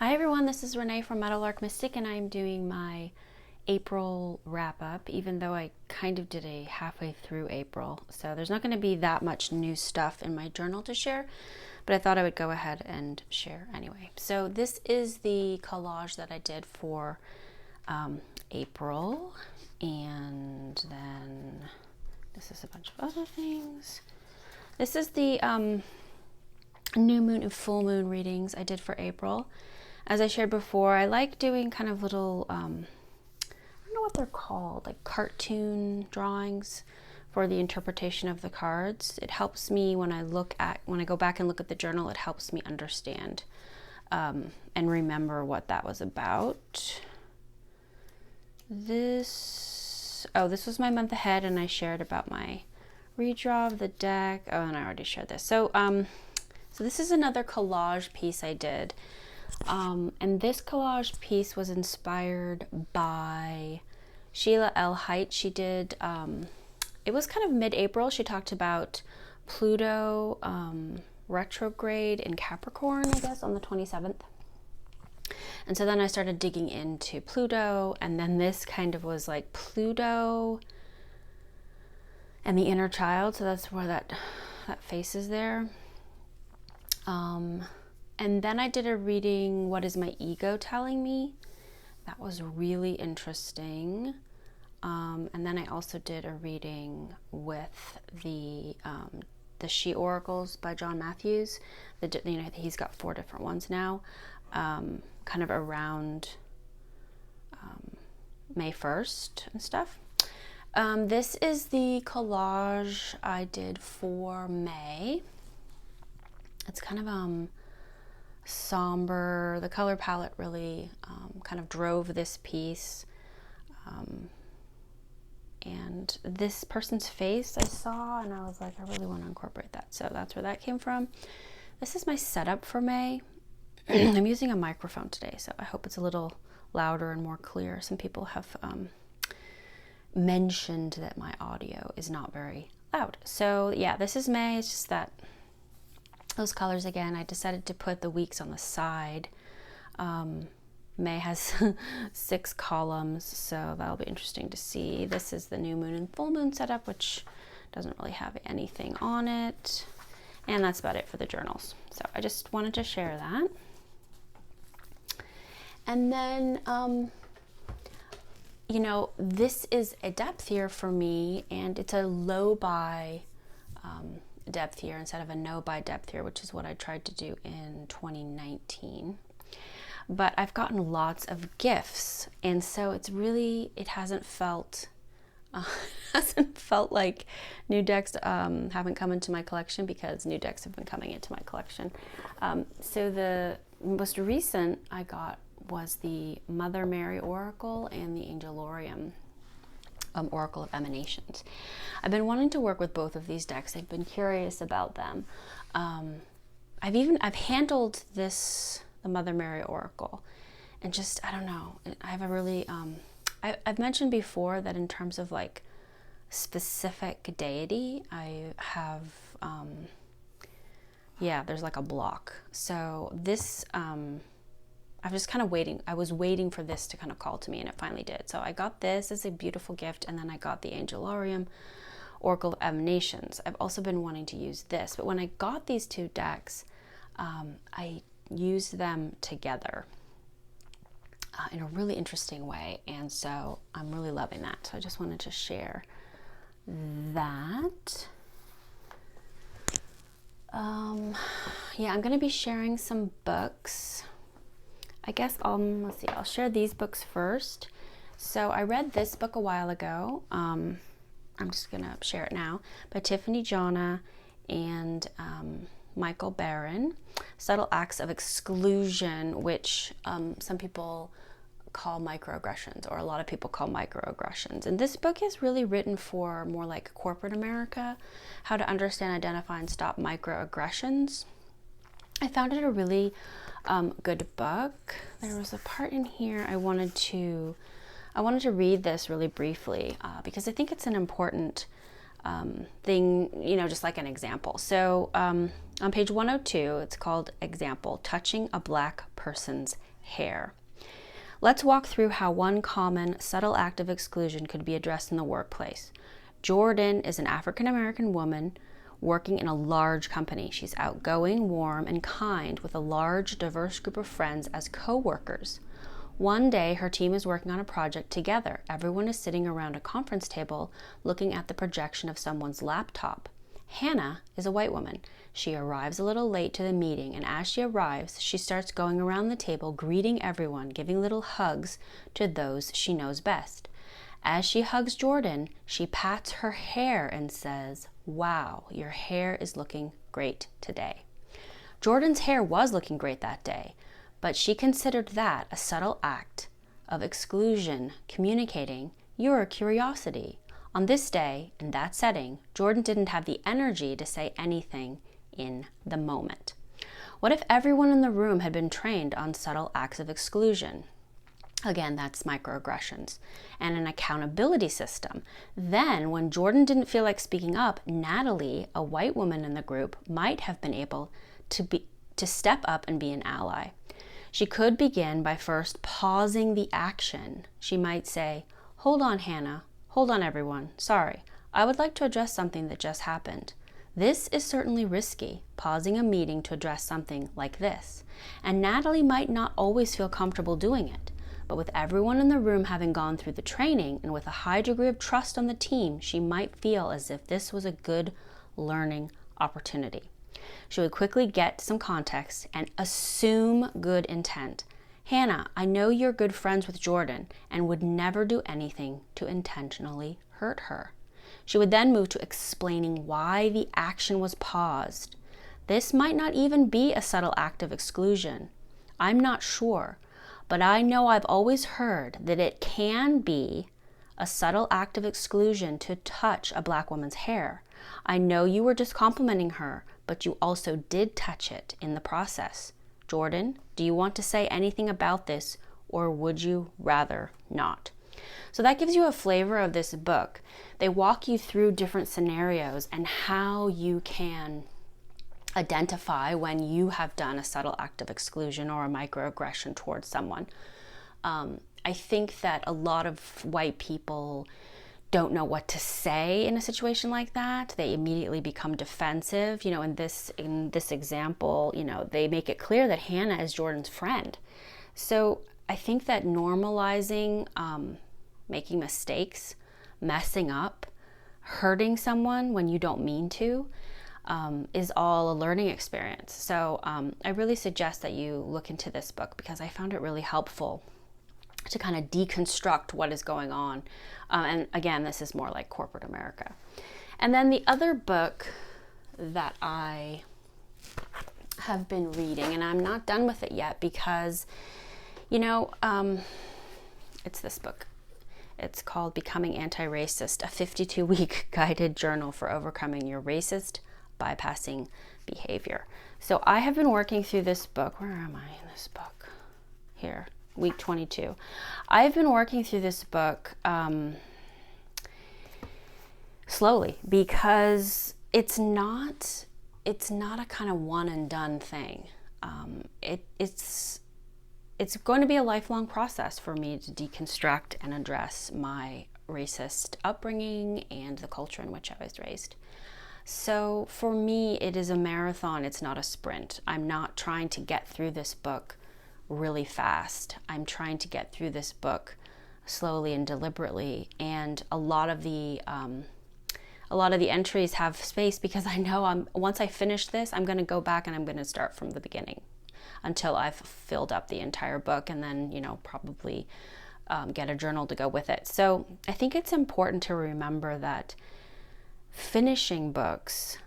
Hi everyone, this is Renee from Meadowlark Mystic, and I'm doing my April wrap-up, even though I kind of did a halfway through April. So there's not going to be that much new stuff in my journal to share, but I thought I would go ahead and share anyway. So this is the collage that I did for April, and then this is a bunch of other things. This is the new moon and full moon readings I did for April. As I shared before, I like doing kind of little, I don't know what they're called, like cartoon drawings for the interpretation of the cards. It helps me when I go back and look at the journal, it helps me understand and remember what that was about. This was my month ahead, and I shared about my redraw of the deck. Oh, and I already shared this. So this is another collage piece I did. And this collage piece was inspired by Sheila L. Height. She did, it was kind of mid-April. She talked about Pluto retrograde in Capricorn, I guess, on the 27th. And so then I started digging into Pluto, and then this kind of was like Pluto and the inner child. So that's where that face is there. And then I did a reading, What is My Ego Telling Me? That was really interesting. And then I also did a reading with the She Oracles by John Matthews. He's got 4 different ones now, kind of around May 1st and stuff. This is the collage I did for May. It's kind of somber. The color palette really kind of drove this piece, and this person's face I saw, and I was like, I really want to incorporate that. So that's where that came from. This is my setup for May. I'm using a microphone today, so I hope it's a little louder and more clear. Some people have mentioned that my audio is not very loud. So yeah, this is May. It's just that those colors again. I decided to put the weeks on the side. May has 6 columns, so that'll be interesting to see. This is the new moon and full moon setup, which doesn't really have anything on it. And that's about it for the journals. So I just wanted to share that. And then, this is a depth here for me, and it's a low buy depth here instead of a no buy depth here, which is what I tried to do in 2019. But I've gotten lots of gifts, and so it hasn't felt like new decks haven't come into my collection, because new decks have been coming into my collection. So the most recent I got was the Mother Mary Oracle and the Angelarium Oracle of Emanations. I've been wanting to work with both of these decks. I've been curious about them. I've handled the Mother Mary Oracle, and just, I don't know, I have a really I've mentioned before that in terms of like specific deity, I have there's like a block. So this I was just kind of waiting. I was waiting for this to kind of call to me, and it finally did. So I got this as a beautiful gift, and then I got the Angelarium Oracle of Emanations. I've also been wanting to use this, but when I got these 2 decks, I used them together in a really interesting way, and so I'm really loving that. So I just wanted to share that. I'm going to be sharing some books. I guess let's see, I'll share these books first. So I read this book a while ago. I'm just gonna share it now, by Tiffany Jana and Michael Baran, Subtle Acts of Exclusion, which some people call microaggressions, or a lot of people call microaggressions. And this book is really written for more like corporate America, how to understand, identify, and stop microaggressions. I found it a really good book. There was a part in here I wanted to read this really briefly because I think it's an important thing, just like an example. So on page 102, it's called Example, Touching a Black person's hair. Let's walk through how one common, subtle act of exclusion could be addressed in the workplace. Jordan is an African-American woman working in a large company. She's outgoing, warm, and kind with a large, diverse group of friends as co-workers. One day, her team is working on a project together. Everyone is sitting around a conference table looking at the projection of someone's laptop. Hannah is a white woman. She arrives a little late to the meeting, and as she arrives, she starts going around the table, greeting everyone, giving little hugs to those she knows best. As she hugs Jordan, she pats her hair and says, "Wow, your hair is looking great today." Jordan's hair was looking great that day, but she considered that a subtle act of exclusion, communicating, "You're a curiosity." On this day, in that setting, Jordan didn't have the energy to say anything in the moment. What if everyone in the room had been trained on subtle acts of exclusion? Again, that's microaggressions, and an accountability system. Then, when Jordan didn't feel like speaking up, Natalie, a white woman in the group, might have been able to step up and be an ally. She could begin by first pausing the action. She might say, "Hold on, Hannah. Hold on, everyone. Sorry. I would like to address something that just happened. This is certainly risky, pausing a meeting to address something like this." And Natalie might not always feel comfortable doing it, but with everyone in the room having gone through the training and with a high degree of trust on the team, she might feel as if this was a good learning opportunity. She would quickly get some context and assume good intent. "Hannah, I know you're good friends with Jordan and would never do anything to intentionally hurt her." She would then move to explaining why the action was paused. This might not even be a subtle act of exclusion. "I'm not sure, but I know I've always heard that it can be a subtle act of exclusion to touch a Black woman's hair. I know you were just complimenting her, but you also did touch it in the process. Jordan, do you want to say anything about this, or would you rather not?" So that gives you a flavor of this book. They walk you through different scenarios and how you can identify when you have done a subtle act of exclusion or a microaggression towards someone. I think that a lot of white people don't know what to say in a situation like that. They immediately become defensive. In this example, they make it clear that Hannah is Jordan's friend. So I think that normalizing making mistakes, messing up, hurting someone when you don't mean to, is all a learning experience. So I really suggest that you look into this book because I found it really helpful to kind of deconstruct what is going on. And again, this is more like corporate America. And then the other book that I have been reading, and I'm not done with it yet because, it's this book. It's called Becoming Anti-Racist, a 52-week guided journal for overcoming your racist bypassing behavior. So I have been working through this book. Where am I in this book? Here, week 22. I've been working through this book slowly because it's not a kind of one and done thing. It's going to be a lifelong process for me to deconstruct and address my racist upbringing and the culture in which I was raised. So for me, it is a marathon. It's not a sprint. I'm not trying to get through this book really fast. I'm trying to get through this book slowly and deliberately. And a lot of the entries have space because I know once I finish this, I'm going to go back and I'm going to start from the beginning until I've filled up the entire book, and then probably get a journal to go with it. So I think it's important to remember that finishing books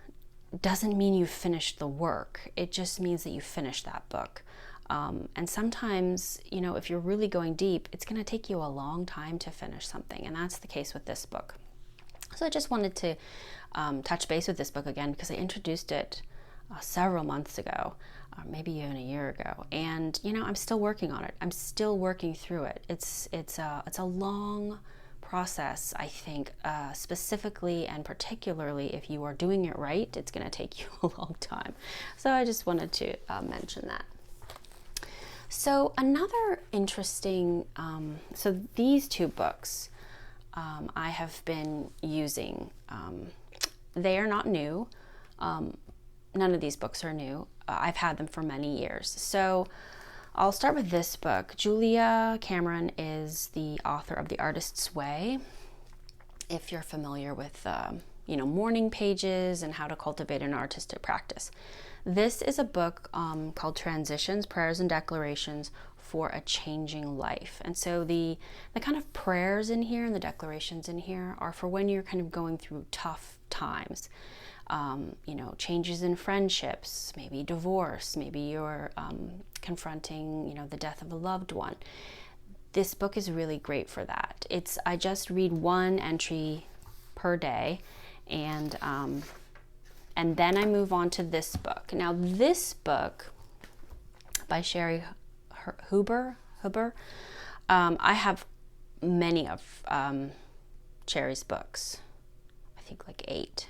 doesn't mean you finished the work. It just means that you finished that book. And sometimes, if you're really going deep, it's going to take you a long time to finish something. And that's the case with this book. So I just wanted to touch base with this book again because I introduced it several months ago, maybe even a year ago. And, I'm still working on it. I'm still working through it. It's a long process, I think, specifically and particularly if you are doing it right, it's going to take you a long time. So I just wanted to mention that. So another interesting, so these two books I have been using. They are not new. None of these books are new. I've had them for many years. So I'll start with this book. Julia Cameron is the author of The Artist's Way. If you're familiar with, morning pages and how to cultivate an artistic practice. This is a book called Transitions, Prayers and Declarations for a Changing Life. And so the kind of prayers in here and the declarations in here are for when you're kind of going through tough times. Changes in friendships, maybe divorce, maybe you're confronting, the death of a loved one. This book is really great for that. I just read one entry per day, and then I move on to this book. Now, this book by Sherry Huber, I have many of Sherry's books. I think like 8.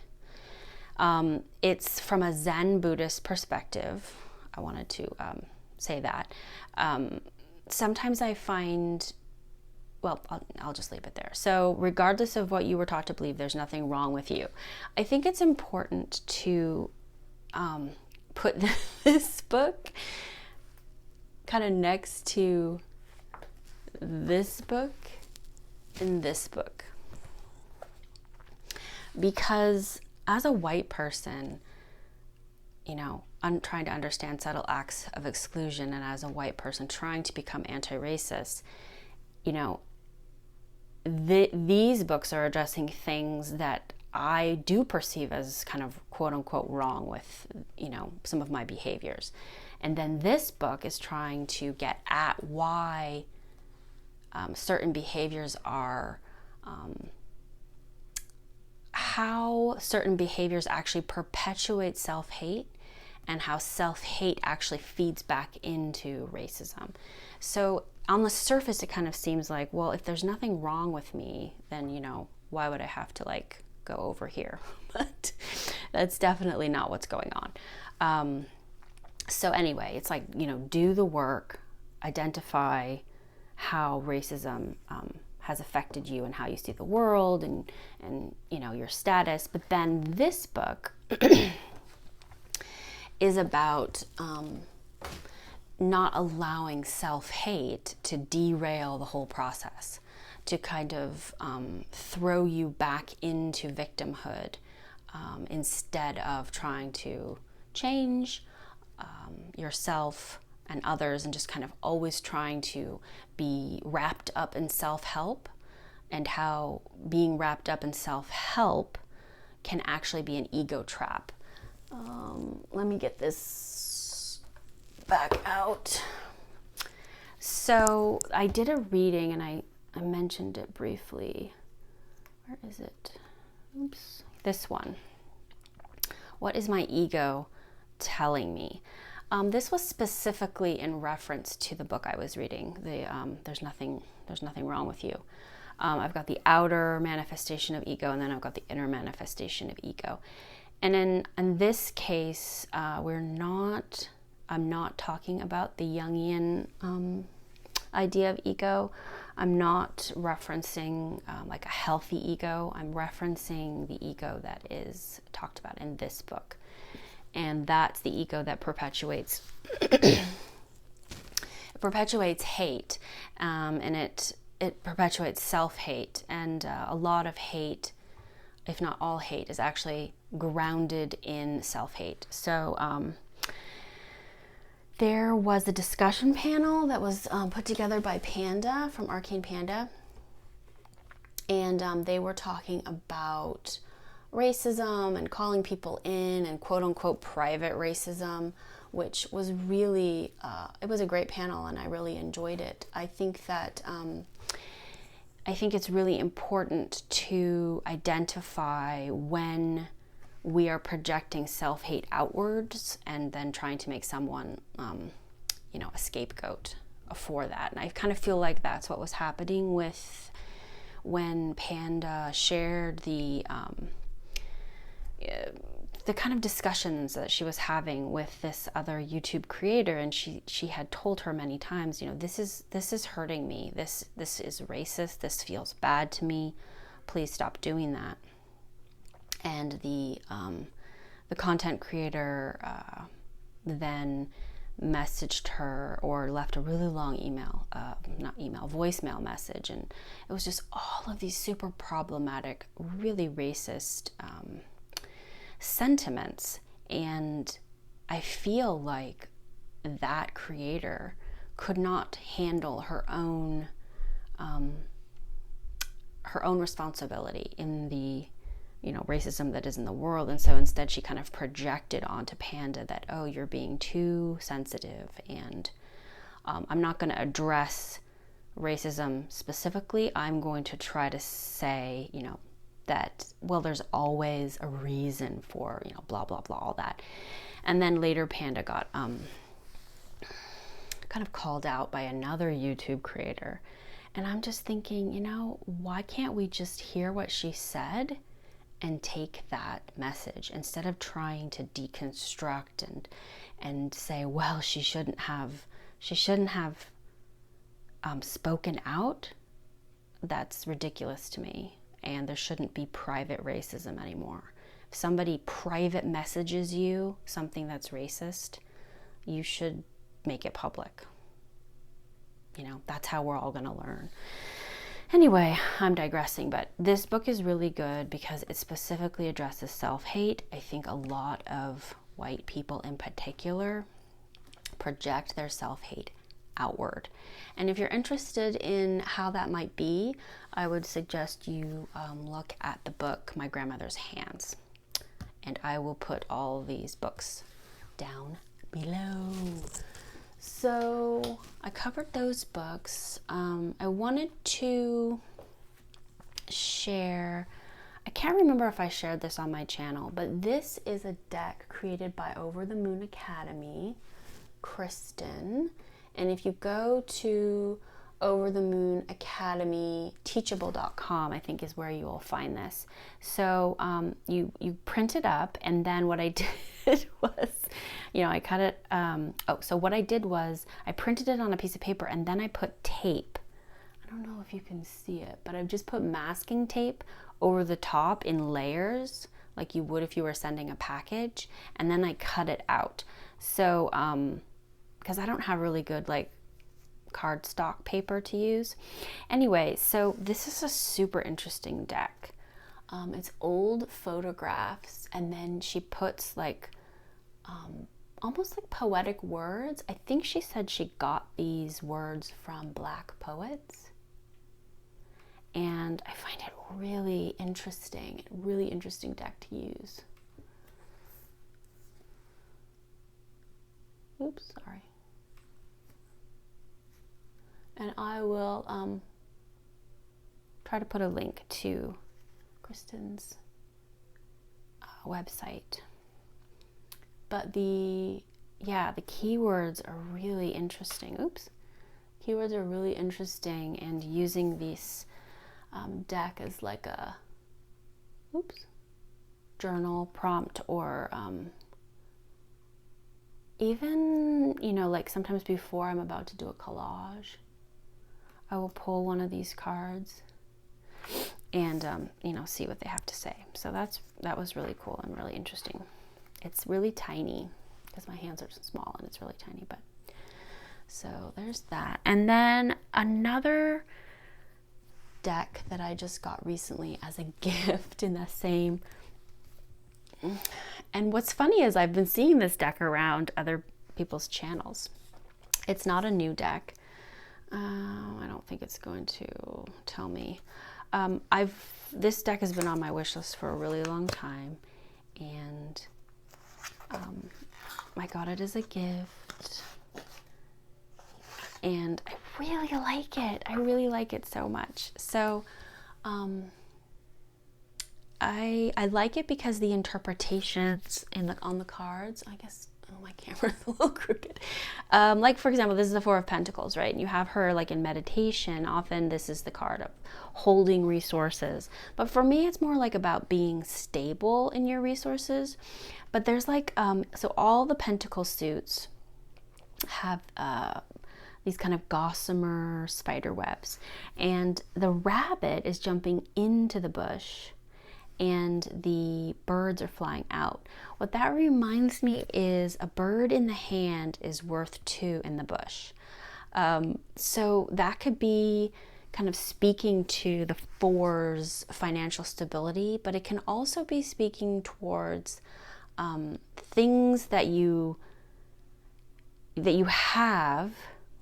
It's from a Zen Buddhist perspective. I wanted to say that. Sometimes I find, I'll just leave it there. So regardless of what you were taught to believe, there's nothing wrong with you. I think it's important to put this book kind of next to this book and this book. Because as a white person, I'm trying to understand subtle acts of exclusion, and as a white person trying to become anti-racist, these books are addressing things that I do perceive as kind of quote unquote wrong with, some of my behaviors. And then this book is trying to get at why certain behaviors are, how certain behaviors actually perpetuate self-hate, and how self-hate actually feeds back into racism. So on the surface, it kind of seems like, well, if there's nothing wrong with me, then, why would I have to go over here? But that's definitely not what's going on. So anyway, it's do the work, identify how racism has affected you and how you see the world and your status. But then this book is about not allowing self-hate to derail the whole process, to kind of throw you back into victimhood instead of trying to change yourself and others, and just kind of always trying to be wrapped up in self-help, and how being wrapped up in self-help can actually be an ego trap. Let me get this back out. So I did a reading, and I mentioned it briefly. Where is it? Oops. This one. What is my ego telling me? This was specifically in reference to the book I was reading. There's nothing wrong with you. I've got the outer manifestation of ego, and then I've got the inner manifestation of ego. And in this case, I'm not talking about the Jungian idea of ego. I'm not referencing a healthy ego. I'm referencing the ego that is talked about in this book. And that's the ego that perpetuates hate, and it perpetuates self-hate. And a lot of hate, if not all hate, is actually grounded in self-hate. So there was a discussion panel that was put together by Panda from Arcane Panda, and they were talking about racism and calling people in, and quote unquote private racism, which was really it was a great panel, and I really enjoyed it. I think it's really important to identify when we are projecting self-hate outwards and then trying to make someone a scapegoat for that. And I kind of feel like that's what was happening with when Panda shared the the kind of discussions that she was having with this other YouTube creator, and she had told her many times, you know, this is hurting me. This is racist. This feels bad to me. Please stop doing that. And the content creator then messaged her or left a really long voicemail message, and it was just all of these super problematic, really racist sentiments. And I feel like that creator could not handle her own responsibility in the, you know, racism that is in the world. And so instead she kind of projected onto Panda that, oh, you're being too sensitive, and I'm not going to address racism specifically. I'm going to try to say, you know, that, well, there's always a reason for, you know, blah, blah, blah, all that. And then later Panda got kind of called out by another YouTube creator. And I'm just thinking, you know, why can't we just hear what she said and take that message, instead of trying to deconstruct and say, well, she shouldn't have spoken out? That's ridiculous to me. And there shouldn't be private racism anymore. If somebody private messages you something that's racist, you should make it public. You know, that's how we're all going to learn. Anyway, I'm digressing, but this book is really good because it specifically addresses self-hate. I think a lot of white people in particular project their self-hate outward. And if you're interested in how that might be, I would suggest you look at the book My Grandmother's Hands. And I will put all these books down below. So I covered those books. I wanted to share, I can't remember if I shared this on my channel, but this is a deck created by Over the Moon Academy, Kristen. And if you go to Over the Moon Academy teachable.com, I think is where you will find this. So you print it up, and then what I did was, you know, I cut it. So what I did was I printed it on a piece of paper, and then I put tape. I don't know if you can see it, but I've just put masking tape over the top in layers, like you would if you were sending a package, and then I cut it out. So because I don't have really good like cardstock paper to use. Anyway, so this is a super interesting deck. It's old photographs, and then she puts like almost like poetic words. I think she said she got these words from Black poets. And I find it really interesting deck to use. Oops, sorry. And I will try to put a link to Kristen's website. But the keywords are really interesting. Oops. Keywords are really interesting, and using this deck as like a journal prompt, or even, you know, like sometimes before I'm about to do a collage, I will pull one of these cards and you know, see what they have to say. So that was really cool and really interesting. It's really tiny because my hands are small and it's really tiny, but so there's that. And then another deck that I just got recently as a gift in the same. And what's funny is I've been seeing this deck around other people's channels. It's not a new deck. I don't think it's going to tell me. This deck has been on my wish list for a really long time, and I got it as a gift, and I really like it. I really like it so much. So I like it because the interpretations on the cards, I guess oh, my camera's a little crooked. Like, for example, this is the Four of Pentacles, right? And you have her like in meditation. Often this is the card of holding resources. But for me, it's more like about being stable in your resources. But there's like, so all the Pentacle suits have these kind of gossamer spider webs. And the rabbit is jumping into the bush and the birds are flying out. What that reminds me is a bird in the hand is worth two in the bush. So that could be kind of speaking to the four's financial stability, but it can also be speaking towards things that you have.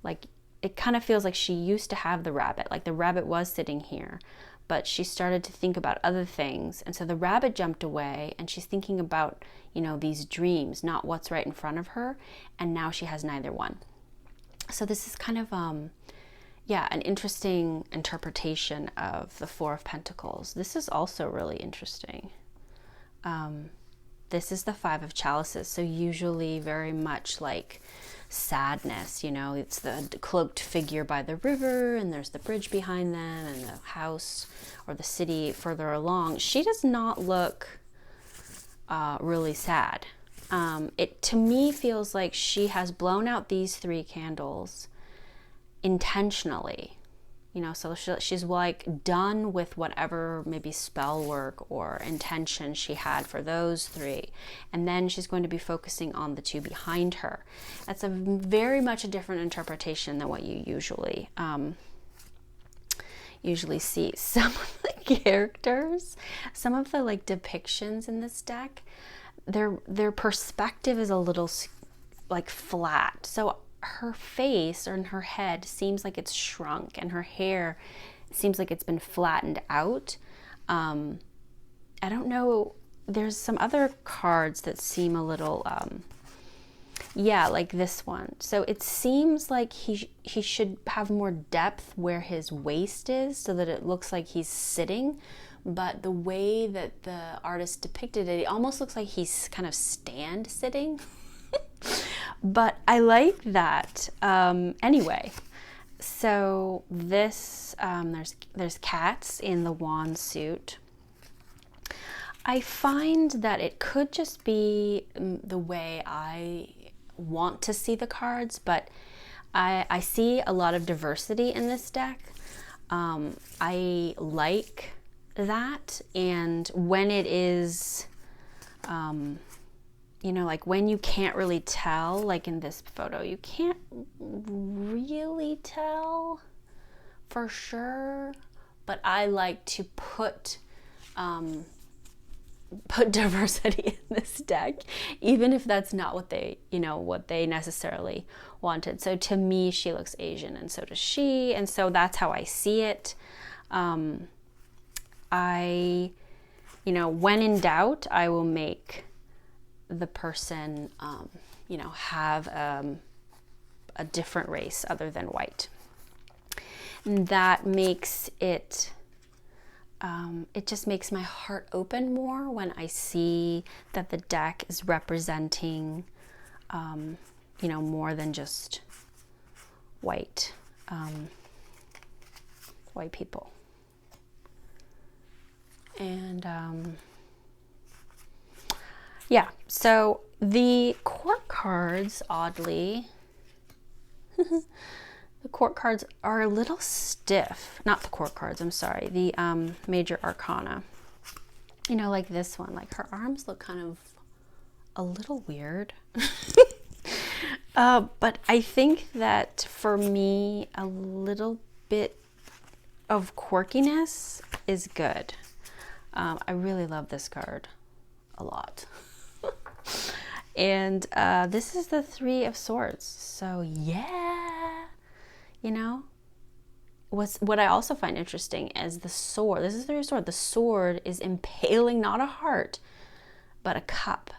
Like, it kind of feels like she used to have the rabbit, like the rabbit was sitting here, but she started to think about other things. And so the rabbit jumped away and she's thinking about, you know, these dreams, not what's right in front of her. And now she has neither one. So this is kind of, yeah, an interesting interpretation of the Four of Pentacles. This is also really interesting. This is the Five of Chalices. So usually very much like sadness, you know, it's the cloaked figure by the river and there's the bridge behind them and the house or the city further along. She does not look really sad. It to me feels like she has blown out these three candles intentionally, you know, so she's like done with whatever maybe spell work or intention she had for those three, and then she's going to be focusing on the two behind her. That's a very much a different interpretation than what you usually see. Some of the characters, some of the like depictions in this deck, their perspective is a little like flat. So her face or in her head seems like it's shrunk, and her hair seems like it's been flattened out. I don't know. There's some other cards that seem a little, yeah, like this one. So it seems like he should have more depth where his waist is, so that it looks like he's sitting. But the way that the artist depicted it, it almost looks like he's kind of stand sitting. But I like that. Anyway, so this, there's cats in the wand suit. I find that it could just be the way I want to see the cards, but I see a lot of diversity in this deck. I like that, and when it is, you know, like when you can't really tell, like in this photo, you can't really tell for sure, but I like to put diversity in this deck, even if that's not what they, you know, what they necessarily wanted. So to me, she looks Asian, and so does she, and so that's how I see it. You know, when in doubt, I will make the person, you know, have a different race other than white. And that makes it, it just makes my heart open more when I see that the deck is representing, you know, more than just white, white people. And yeah, so the court cards, oddly, the court cards are a little stiff. Not the court cards, I'm sorry, the major arcana. You know, like this one, like her arms look kind of a little weird. But I think that for me, a little bit of quirkiness is good. I really love this card a lot. And this is the Three of Swords. So yeah, you know, what I also find interesting is the sword. This is the sword. The sword is impaling not a heart, but a cup,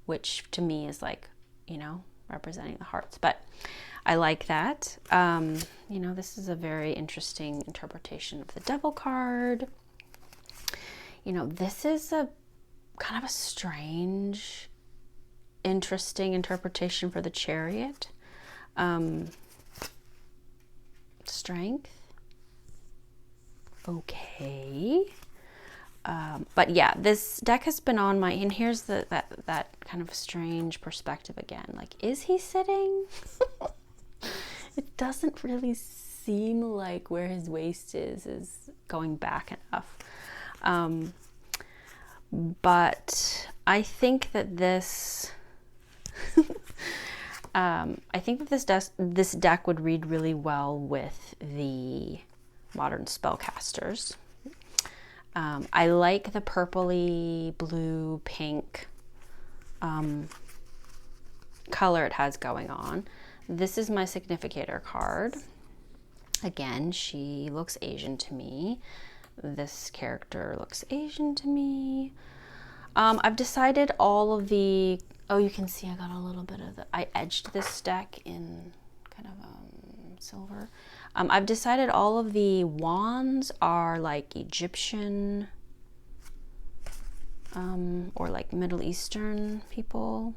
which to me is like, you know, representing the hearts. But I like that. You know, this is a very interesting interpretation of the Devil card. You know, this is a kind of a strange interesting interpretation for the Chariot. Strength. Okay. But yeah, this deck has been on my, and here's that kind of strange perspective again. Like, is he sitting? It doesn't really seem like where his waist is going back enough. But I think that this, this deck would read really well with the modern spellcasters. I like the purpley, blue, pink color it has going on. This is my significator card. Again, she looks Asian to me. This character looks Asian to me. I've decided all of the, oh, you can see I got a little bit of I edged this deck in kind of silver. I've decided all of the wands are like Egyptian or like Middle Eastern people,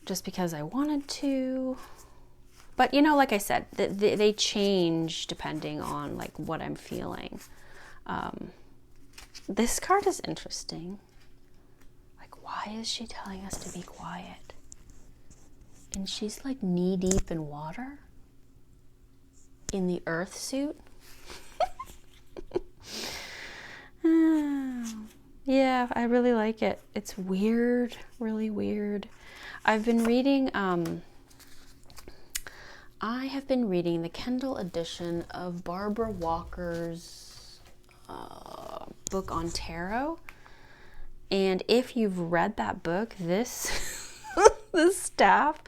just because I wanted to. But you know, like I said, they change depending on like what I'm feeling. This card is interesting. Like, why is she telling us to be quiet? And she's like knee deep in water in the earth suit. Yeah, I really like it. It's weird, really weird. I've been reading, I have been reading the Kindle edition of Barbara Walker's book on tarot. And if you've read that book, this this staff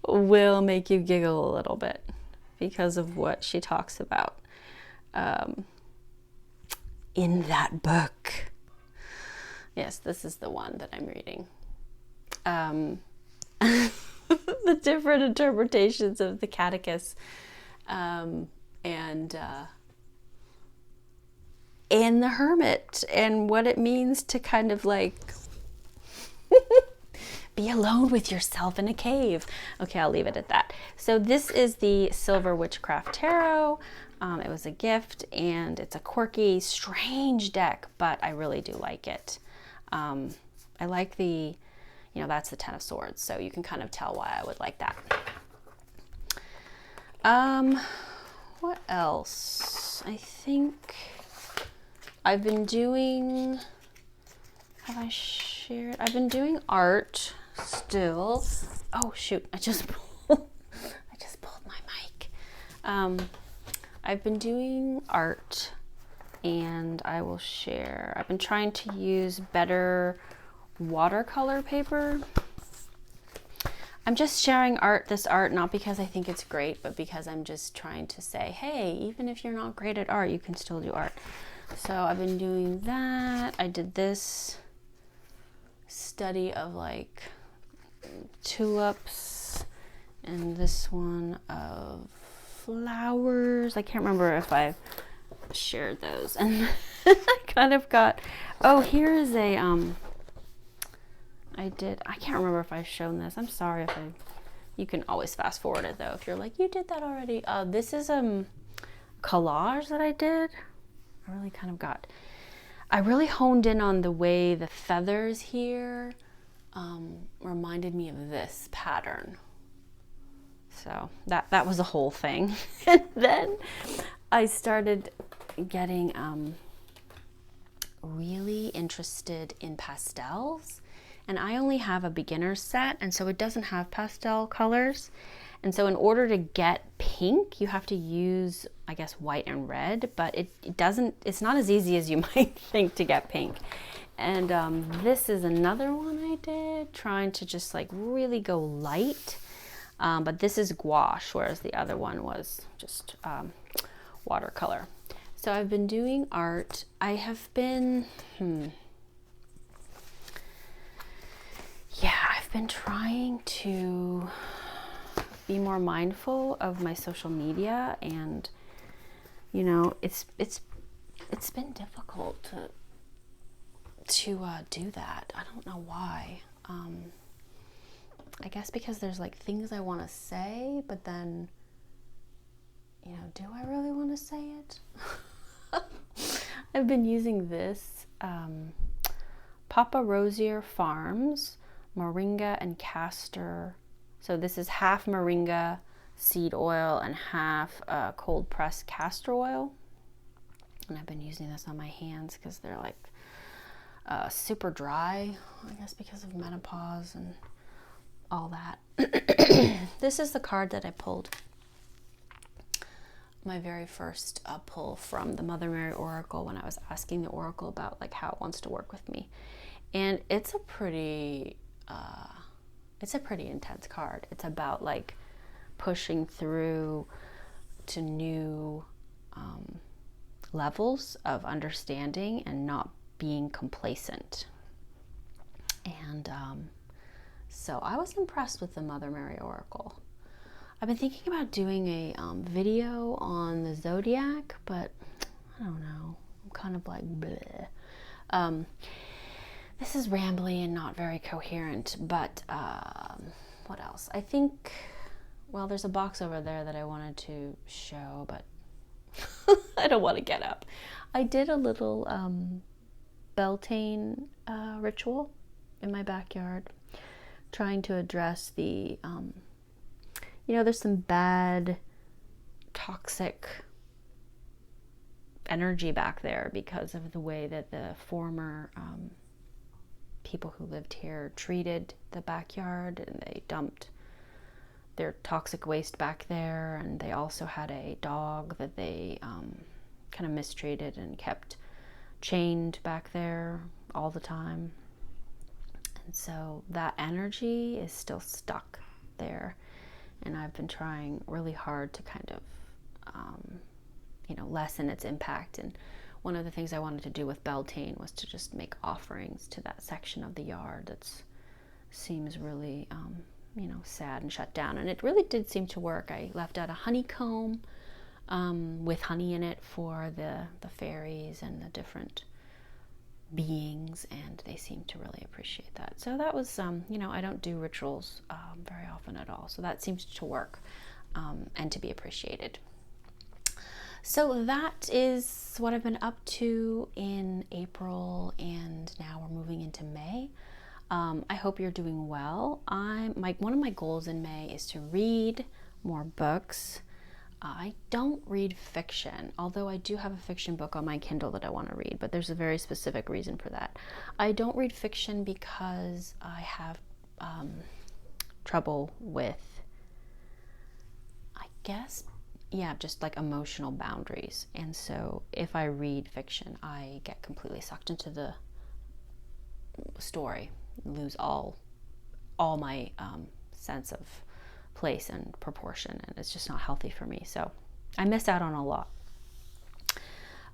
will make you giggle a little bit because of what she talks about in that book. Yes, this is the one that I'm reading. The different interpretations of the catechist and the hermit, and what it means to kind of like be alone with yourself in a cave. Okay, I'll leave it at that. So this is the Silver Witchcraft Tarot. It was a gift, and it's a quirky, strange deck, but I really do like it. I like the, you know, that's the Ten of Swords, so you can kind of tell why I would like that. What else? I think I've been doing, have I shared? I've been doing art still. Oh shoot, I just pulled my mic. I've been doing art, and I will share. I've been trying to use better watercolor paper. I'm just sharing this art not because I think it's great, but because I'm just trying to say, hey, even if you're not great at art, you can still do art. So I've been doing that. I did this study of like tulips, and this one of flowers. I can't remember if I've shared those. And I kind of got, oh, here is a I can't remember if I've shown this. I'm sorry if you can always fast forward it though if you're like, you did that already. This is collage that I did. I really honed in on the way the feathers here reminded me of this pattern. So that was a whole thing. And then I started getting really interested in pastels. And I only have a beginner's set, and so it doesn't have pastel colors. And so in order to get pink, you have to use, I guess, white and red, but it's not as easy as you might think to get pink. And this is another one I did, trying to just like really go light. But this is gouache, whereas the other one was just watercolor. So I've been doing art. I have been, I've been trying to be more mindful of my social media, and you know, it's been difficult do that. I don't know why. I guess because there's like things I want to say, but then, you know, do I really want to say it? I've been using this Papa Rosier Farms moringa and castor. So this is half moringa seed oil and half cold pressed castor oil. And I've been using this on my hands because they're like super dry, I guess because of menopause and all that. This is the card that I pulled. My very first pull from the Mother Mary Oracle when I was asking the Oracle about like how it wants to work with me. And it's a pretty intense card. It's about like pushing through to new levels of understanding and not being complacent. And so I was impressed with the Mother Mary Oracle. I've been thinking about doing a video on the zodiac, but I don't know. I'm kind of like bleh. This is rambly and not very coherent, but what else? I think, well, there's a box over there that I wanted to show, but I don't want to get up. I did a little Beltane ritual in my backyard, trying to address the, you know, there's some bad, toxic energy back there because of the way that the former people who lived here treated the backyard, and they dumped their toxic waste back there, and they also had a dog that they kind of mistreated and kept chained back there all the time. And so that energy is still stuck there, and I've been trying really hard to kind of you know, lessen its impact. And one of the things I wanted to do with Beltane was to just make offerings to that section of the yard that seems really you know, sad and shut down. And it really did seem to work. I left out a honeycomb with honey in it for the fairies and the different beings, and they seem to really appreciate that. So that was, you know, I don't do rituals very often at all, so that seems to work and to be appreciated. So that is what I've been up to in April, and now we're moving into May. I hope you're doing well. One of my goals in May is to read more books. I don't read fiction, although I do have a fiction book on my Kindle that I want to read, but there's a very specific reason for that. I don't read fiction because I have trouble with, I guess, yeah, just like emotional boundaries. And so if I read fiction, I get completely sucked into the story, lose all my sense of place and proportion, and it's just not healthy for me. So I miss out on a lot.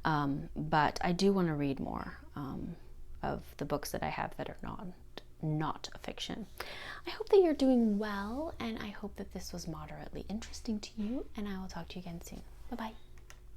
But I do want to read more of the books that I have that are not fiction. I hope that you're doing well, and I hope that this was moderately interesting to you, and I will talk to you again soon. Bye-bye.